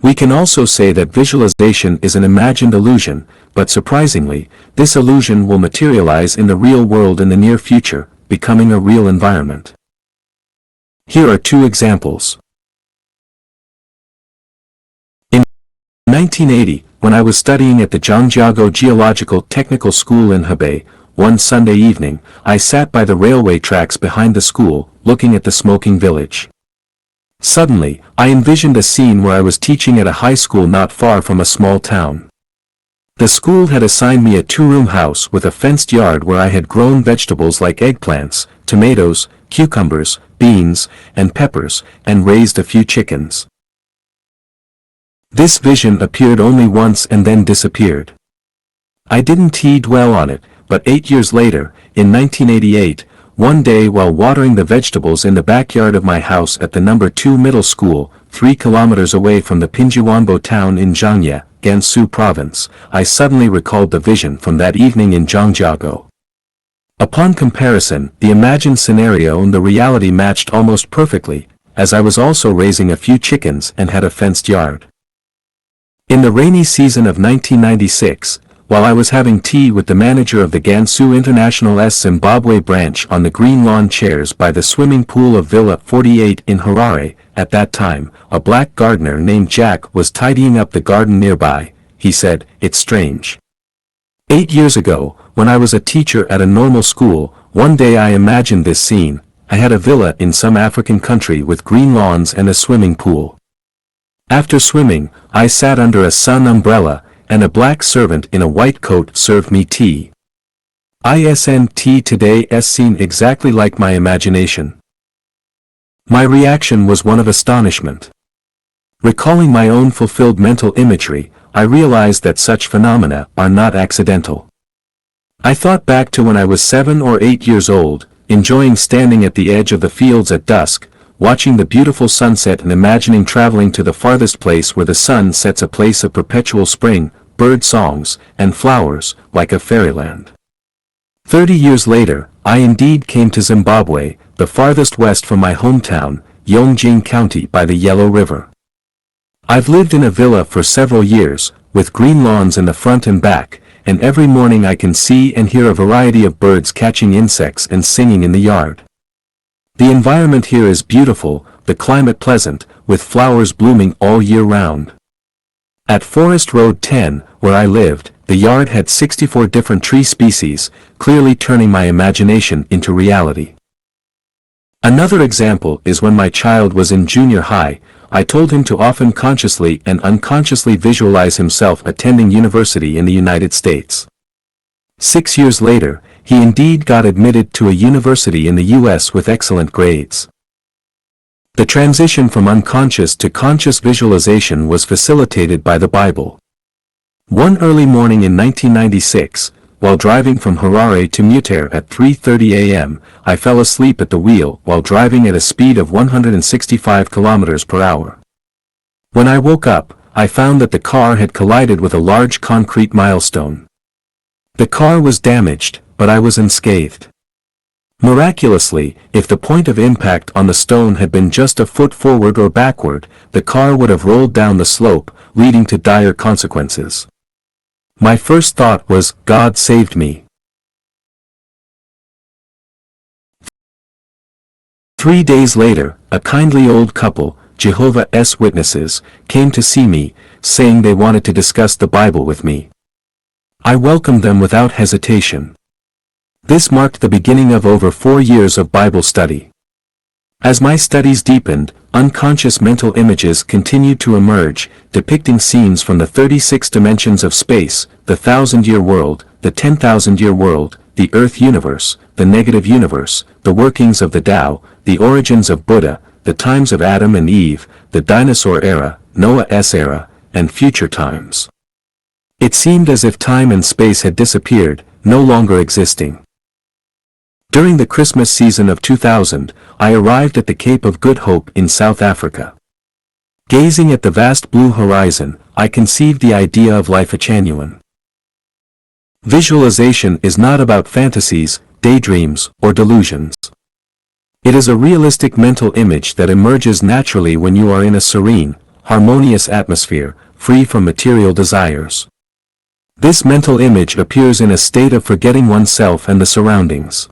We can also say that visualization is an imagined illusion, but surprisingly, this illusion will materialize in the real world in the near future, becoming a real environment. Here are two examples. In 1980, when I was studying at the Zhangjiago Geological Technical School in Hebei, one Sunday evening, I sat by the railway tracks behind the school, looking at the smoking village. Suddenly, I envisioned a scene where I was teaching at a high school not far from a small town. The school had assigned me a two-room house with a fenced yard where I had grown vegetables like eggplants, tomatoes, cucumbers, beans, and peppers, and raised a few chickens. This vision appeared only once and then disappeared. I didn't dwell on it, but 8 years later, in 1988, one day while watering the vegetables in the backyard of my house at the No. 2 middle school, 3 kilometers away from the Pinjiwanbo town in Zhangye, Gansu province, I suddenly recalled the vision from that evening in Zhangjiago. Upon comparison, the imagined scenario and the reality matched almost perfectly, as I was also raising a few chickens and had a fenced yard. In the rainy season of 1996, while I was having tea with the manager of the Gansu International Zimbabwe branch on the green lawn chairs by the swimming pool of Villa 48 in Harare, at that time, a black gardener named Jack was tidying up the garden nearby. He said, "It's strange. 8 years ago, when I was a teacher at a normal school, one day I imagined this scene. I had a villa in some African country with green lawns and a swimming pool. After swimming, I sat under a sun umbrella, and a black servant in a white coat served me tea. Tea today seemed exactly like my imagination." My reaction was one of astonishment. Recalling my own fulfilled mental imagery, I realized that such phenomena are not accidental. I thought back to when I was 7 or 8 years old, enjoying standing at the edge of the fields at dusk, watching the beautiful sunset and imagining traveling to the farthest place where the sun sets, a place of perpetual spring, bird songs, and flowers, like a fairyland. 30 years later, I indeed came to Zimbabwe, the farthest west from my hometown, Yongjing County by the Yellow River. I've lived in a villa for several years, with green lawns in the front and back, and every morning I can see and hear a variety of birds catching insects and singing in the yard. The environment here is beautiful, the climate pleasant, with flowers blooming all year round. At Forest Road 10, where I lived, the yard had 64 different tree species, clearly turning my imagination into reality. Another example is when my child was in junior high, I told him to often consciously and unconsciously visualize himself attending university in the United States. 6 years later, he indeed got admitted to a university in the US with excellent grades. The transition from unconscious to conscious visualization was facilitated by the Bible. One early morning in 1996, while driving from Harare to Mutare at 3:30 a.m., I fell asleep at the wheel while driving at a speed of 165 kilometers per hour. When I woke up, I found that the car had collided with a large concrete milestone. The car was damaged, but I was unscathed. Miraculously, if the point of impact on the stone had been just a foot forward or backward, the car would have rolled down the slope, leading to dire consequences. My first thought was, God saved me. 3 days later, a kindly old couple, Jehovah's Witnesses, came to see me, saying they wanted to discuss the Bible with me. I welcomed them without hesitation. This marked the beginning of over 4 years of Bible study. As my studies deepened, unconscious mental images continued to emerge, depicting scenes from the 36 dimensions of space, the 1,000-year world, the 10,000-year world, the Earth universe, the negative universe, the workings of the Tao, the origins of Buddha, the times of Adam and Eve, the dinosaur era, Noah's era, and future times. It seemed as if time and space had disappeared, no longer existing. During the Christmas season of 2000, I arrived at the Cape of Good Hope in South Africa. Gazing at the vast blue horizon, I conceived the idea of life genuine. Visualization is not about fantasies, daydreams, or delusions. It is a realistic mental image that emerges naturally when you are in a serene, harmonious atmosphere, free from material desires. This mental image appears in a state of forgetting oneself and the surroundings.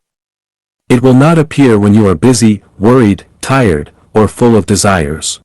It will not appear when you are busy, worried, tired, or full of desires.